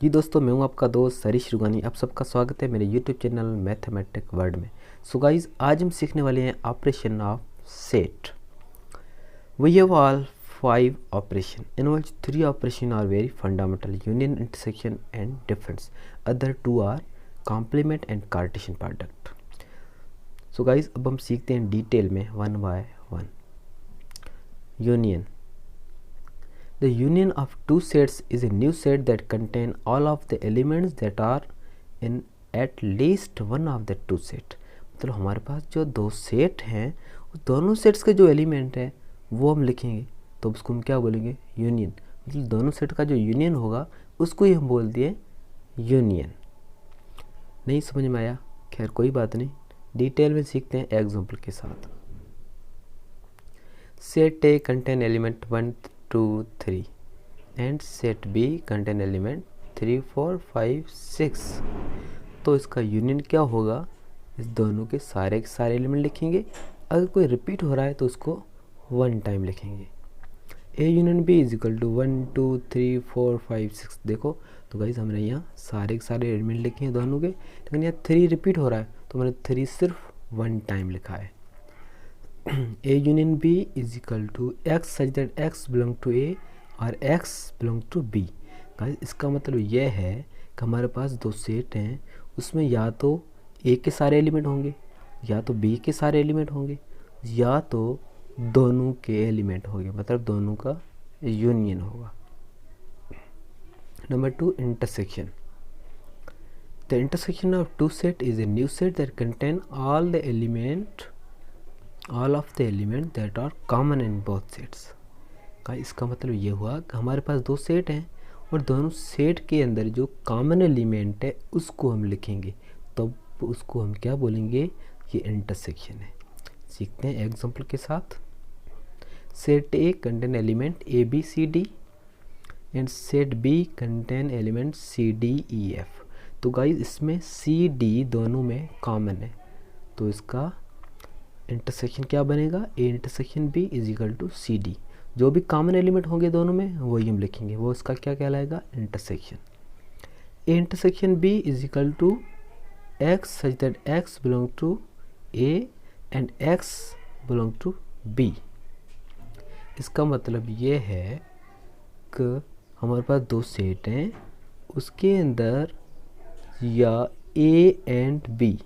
जी दोस्तों, मैं हूं आपका दोस्त हरीश रुगानी। आप सबका स्वागत है मेरे यूट्यूब चैनल मैथमेटिक वर्ल्ड में। सो गाइस, आज हम सीखने वाले हैं operation of set. We have all 5 operation in which 3 operation are very fundamental: union, intersection and difference. Other 2 are complement and cartesian product. So guys, अब हम सीखते हैं डिटेल में one by one. Union. The union of two sets is a new set that contain all of the elements that are in at least one of the two set। मतलब हमारे पास जो दो set हैं, उस दोनों sets के जो element हैं वो हम लिखेंगे, तो उसको हम क्या बोलेंगे? यूनियन। मतलब दोनों सेट का जो यूनियन होगा उसको ही हम बोल दिए यूनियन। नहीं समझ में आया? खैर कोई बात नहीं, डिटेल में सीखते हैं एग्जाम्पल के साथ। Set A contain element 1 2 3 and set B contain element 3 4 5 6। तो इसका यूनियन क्या होगा? इस दोनों के सारे एलिमेंट लिखेंगे। अगर कोई रिपीट हो रहा है तो उसको 1 टाइम लिखेंगे। A union B is equal to 1 2 3 4 5 6। देखो तो गाइस, हमने यहाँ सारे एलिमेंट लिखे हैं दोनों के, लेकिन यहाँ 3 रिपीट हो रहा है तो मैंने 3 सिर्फ 1 टाइम लिखा है। A union B is equal to X such that X belong to A और X belong to B। Guys, इसका मतलब यह है कि हमारे पास दो सेट हैं, उसमें या तो A के सारे एलिमेंट होंगे, या तो B के सारे एलिमेंट होंगे, या तो दोनों के एलिमेंट होंगे, मतलब दोनों का यूनियन होगा। Number 2, intersection. The intersection of two set is a new set that contain all of the element that are common in both sets। का इसका मतलब ये हुआ कि हमारे पास दो सेट हैं और दोनों सेट के अंदर जो कॉमन एलिमेंट है उसको हम लिखेंगे, तो उसको हम क्या बोलेंगे? ये इंटरसेक्शन है। सीखते हैं एग्जांपल के साथ। Set A contain element A B C D and set B contain element C D E F. तो गाइस, इसमें सी डी दोनों में कॉमन है, तो इसका इंटरसेक्शन क्या बनेगा? A intersection B is equal to C D. जो भी कॉमन एलिमेंट होंगे दोनों में वही हम लिखेंगे, वो इसका क्या कहलाएगा? Intersection. A intersection B is equal to x such that x belong to A and x belong to B. इसका मतलब ये है कि हमारे पास दो सेट हैं, उसके अंदर या ए एंड बी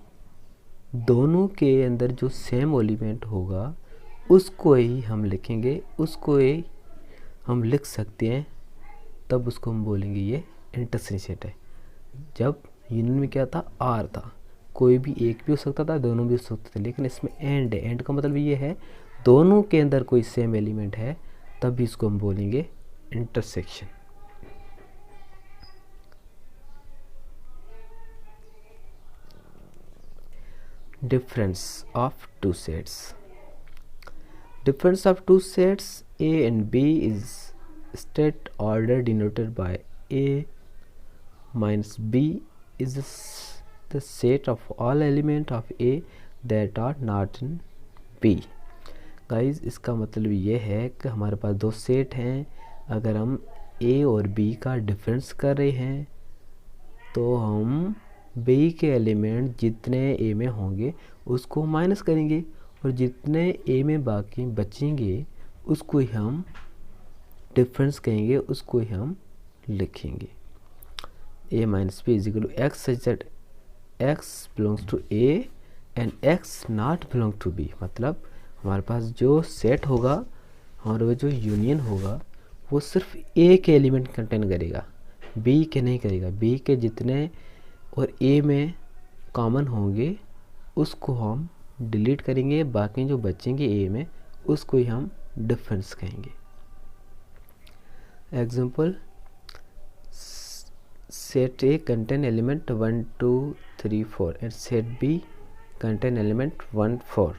दोनों के अंदर जो सेम एलिमेंट होगा उसको ही हम लिखेंगे, उसको ही हम लिख सकते हैं, तब उसको हम बोलेंगे ये इंटरसेक्शन है। जब यूनियन में क्या था? आर था, कोई भी एक भी हो सकता था, दोनों भी हो सकते थे, लेकिन इसमें एंड है। एंड का मतलब ये है दोनों के अंदर कोई सेम एलिमेंट है, तब भी इसको हम बोलेंगे intersection. Difference of two sets. Difference of two sets A and B is state order denoted by A minus B is the set of all element of A that are not in B। Guys, इसका मतलब ये है कि हमारे पास दो set हैं, अगर हम A और B का डिफरेंस कर रहे हैं तो हम बी के एलिमेंट जितने ए में होंगे उसको माइनस करेंगे, और जितने ए में बाकी बचेंगे उसको ही हम डिफरेंस कहेंगे, उसको ही हम लिखेंगे। A minus B is equal to x such that x belongs to A and x not belong to B. मतलब हमारे पास जो सेट होगा, हमारा वो जो यूनियन होगा, वो सिर्फ ए के एलिमेंट कंटेन करेगा, बी के नहीं करेगा। बी के जितने और ए में कॉमन होंगे उसको हम डिलीट करेंगे, बाकी जो बचेंगे ए में उसको ही हम डिफरेंस कहेंगे। Example, set A contain element 1 2 3 4 and set B contain element 1 4।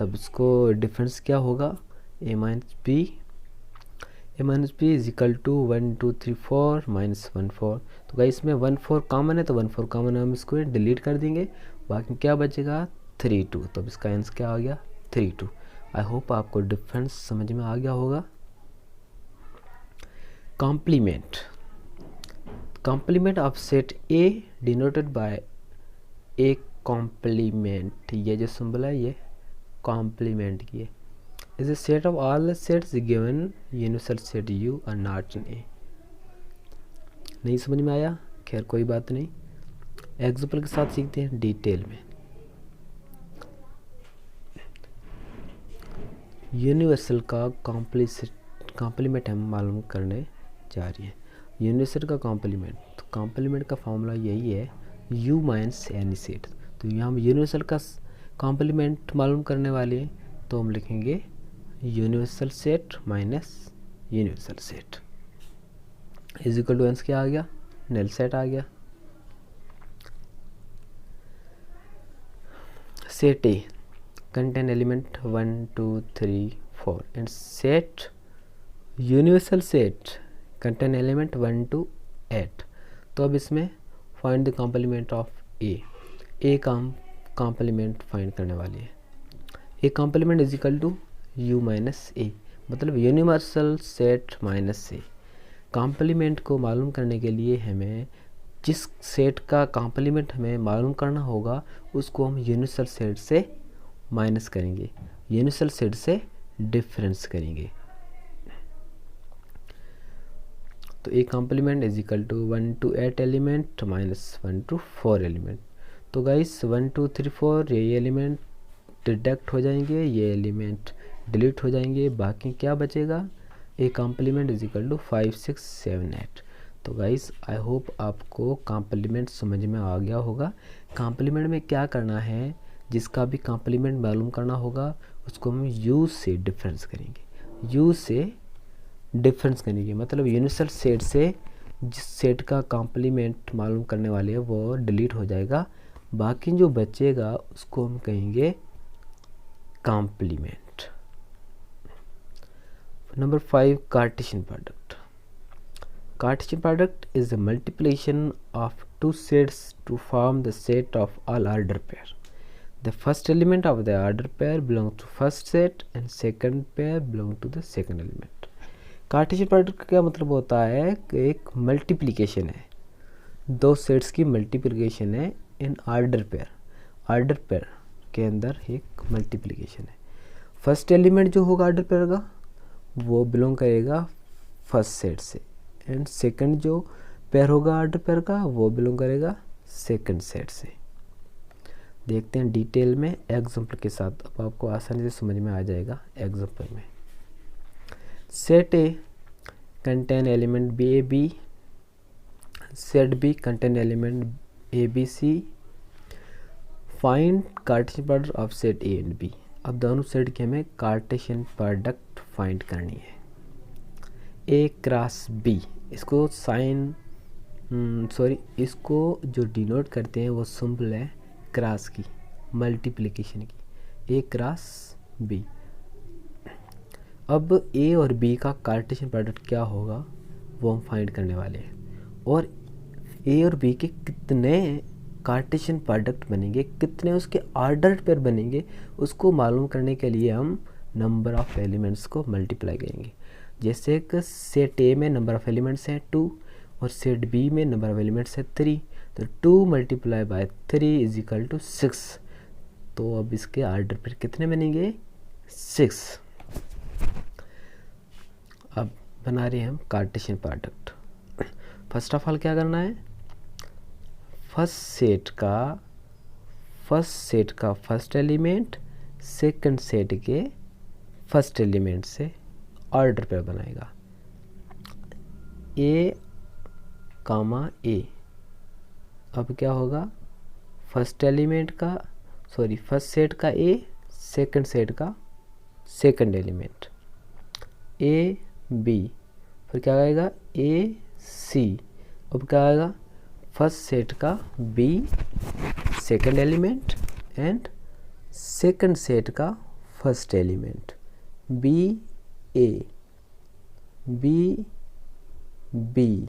तब इसको डिफरेंस क्या होगा? A minus B. A minus B is equal to 1 2 3 4 minus 1 4। तो गाइस, इसमें 1 4 कॉमन है, तो 1 4 कॉमन है, हम इसको डिलीट कर देंगे, बाकी क्या बचेगा? 3 2। तो इसका आंसर क्या आ गया? 3 2। आई होप आपको डिफरेंस समझ में आ गया होगा। Complement. Complement of set A denoted by A complement, ये जो सिंबल है ये कॉम्प्लीमेंट की है, is a set of all the sets given universal set U are not in A. नहीं समझ में आया? खैर कोई बात नहीं, एग्जाम्पल के साथ सीखते हैं डिटेल में। यूनिवर्सल का कॉम्प्लीमेंट हम मालूम करने जा रही है। यूनिवर्सल का कॉम्प्लीमेंट, तो कॉम्प्लीमेंट का फॉर्मूला यही है u माइनस एनी सेट। तो यहाँ हम यूनिवर्सल का कॉम्प्लीमेंट मालूम करने वाले हैं, तो हम लिखेंगे universal set minus universal set is equal to answer क्या आ गया? नल सेट आ गया। Set A contain element 1 2 3 4 and set universal set contain element 1 to 8। तो अब इसमें find the complement of a का हम complement find करने वाले हैं। a complement is equal to u minus a, मतलब universal set minus a। Complement को मालूम करने के लिए हमें जिस सेट का कॉम्प्लीमेंट हमें मालूम करना होगा उसको हम यूनिवर्सल सेट से माइनस करेंगे, यूनिवर्सल सेट से डिफरेंस करेंगे। तो A complement is equal to 1 to 8 element minus 1 to 4 element. तो गाइस 1 2 3 4 ये एलिमेंट डिडक्ट हो जाएंगे, ये एलिमेंट डिलीट हो जाएंगे, बाकी क्या बचेगा? A complement is equal to 5 6 7 8। तो गाइस आई होप आपको कॉम्प्लीमेंट समझ में आ गया होगा। कॉम्प्लीमेंट में क्या करना है, जिसका भी कॉम्प्लीमेंट मालूम करना होगा उसको हम u से डिफरेंस करेंगे, u से डिफरेंस करेंगे, मतलब यूनिवर्सल सेट से जिस सेट का कॉम्प्लीमेंट मालूम करने वाले हैं वो डिलीट हो जाएगा, बाकी जो बचेगा उसको हम कहेंगे complement. Number 5 cartesian product. Cartesian product is the multiplication of two sets to form the set of all order pair. The first element of the order pair belongs to first set and second pair belong to the second element। Cartesian product का क्या मतलब होता है कि एक multiplication है, दो sets की मल्टीप्लिकेशन है in order pair. Order pair के अंदर एक मल्टीप्लिकेशन है। फर्स्ट एलिमेंट जो होगा ऑर्डर पेयर का वो बिलोंग करेगा फर्स्ट सेट से, एंड सेकंड जो पेयर होगा ऑर्डर पेयर का वो बिलोंग करेगा सेकंड सेट से। देखते हैं डिटेल में एग्जाम्पल के साथ, अब आपको आसानी से समझ में आ जाएगा। एग्जाम्पल में set A contain element B A B, set B contain element A B C, find cartesian product of set A and B. अब दोनों सेट की हमें कार्टेशियन प्रोडक्ट फाइंड करनी है। ए क्रॉस बी, इसको इसको जो डिनोट करते हैं वो सिंबल है क्रॉस की, मल्टीप्लिकेशन की, ए क्रॉस बी। अब ए और बी का कार्टेशियन प्रोडक्ट क्या होगा वो हम फाइंड करने वाले हैं, और ए और बी के कितने कार्टेशियन प्रोडक्ट बनेंगे, कितने उसके ऑर्डर पेयर बनेंगे, उसको मालूम करने के लिए हम नंबर ऑफ एलिमेंट्स को मल्टीप्लाई करेंगे। जैसे कि सेट ए में नंबर ऑफ एलिमेंट्स हैं 2 और सेट बी में नंबर ऑफ एलिमेंट्स है 3, तो 2 multiply by 3 is equal to 6। तो अब इसके ऑर्डर पेयर कितने बनेंगे? 6। अब बना रहे हैं हम Cartesian product. First of all क्या करना है, फर्स्ट सेट का फर्स्ट एलिमेंट सेकंड सेट के फर्स्ट एलिमेंट से ऑर्डर पेयर बनाएगा। ए कामा ए, अब क्या होगा, फर्स्ट सेट का ए, सेकंड सेट का सेकंड एलिमेंट, ए बी, फिर क्या आएगा ए सी। अब क्या आएगा, फर्स्ट सेट का B second element and second set का first element, B A, B B,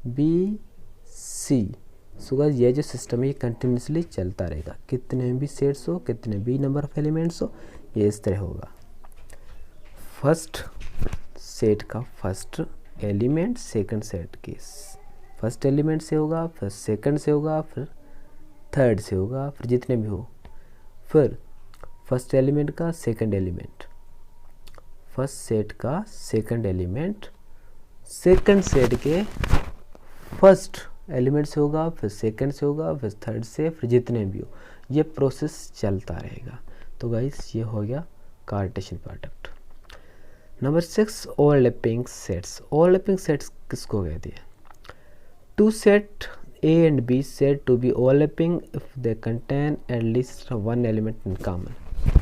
B C. So guys ये जो सिस्टम है ये कंटिन्यूसली चलता रहेगा, कितने भी सेट्स हो, कितने भी नंबर ऑफ एलिमेंट्स हो, ये इस तरह होगा। फर्स्ट सेट का फर्स्ट एलिमेंट सेकंड सेट के फर्स्ट एलिमेंट से होगा, फिर सेकंड से होगा, फिर थर्ड से होगा, फिर जितने भी हो, फिर फर्स्ट एलिमेंट का सेकंड एलिमेंट, फर्स्ट सेट का सेकंड एलिमेंट सेकंड सेट के फर्स्ट एलिमेंट से होगा, फिर सेकंड से होगा, फिर थर्ड से, फिर जितने भी हो, ये प्रोसेस चलता रहेगा। तो गाइस ये हो गया cartesian product. Number 6 overlapping sets. Overlapping sets किसको कहते हैं? Two set A and B said to be overlapping if they contain at least one element in common।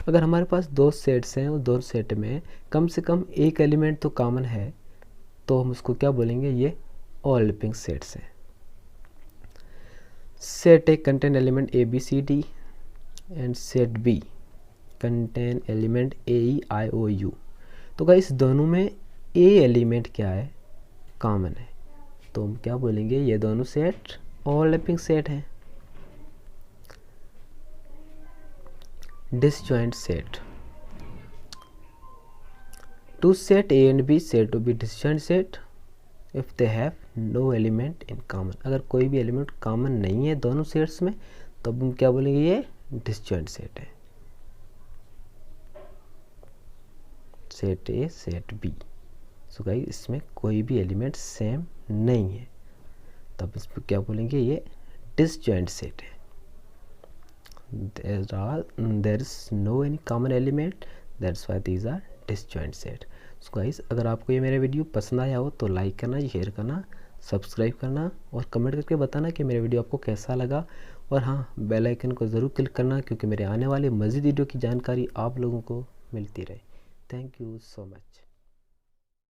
अगर हमारे पास दो सेट्स हैं और दो सेट में कम से कम एक एलिमेंट तो कॉमन है तो हम उसको क्या बोलेंगे? ये ओवरलैपिंग सेट्स हैं। Set A contain element ABCD and set B contain element AEIOU। तो गाइस दोनों में A एलिमेंट क्या है? कॉमन है, तो हम क्या बोलेंगे? ये दोनों सेट ओवरलैपिंग सेट है। Disjoint set. Two set A and B said to be disjoint set if they have no element in common। अगर कोई भी एलिमेंट कॉमन नहीं है दोनों सेट्स में तो हम क्या बोलेंगे? ये डिसजॉइंट सेट है। Set A set B। So guys इसमें कोई भी एलिमेंट सेम नहीं है तब इस पर क्या बोलेंगे? ये डिसजॉइंट सेट है। There is no any common element, that's why these are disjoint set. So guys अगर आपको ये मेरा वीडियो पसंद आया हो तो लाइक करना, शेयर करना, सब्सक्राइब करना और कमेंट करके बताना कि मेरा वीडियो आपको कैसा लगा। और हाँ, बेल आइकन को ज़रूर क्लिक करना क्योंकि मेरे आने वाले मज़ीद वीडियो की जानकारी आप लोगों को मिलती रहे। Thank you so much.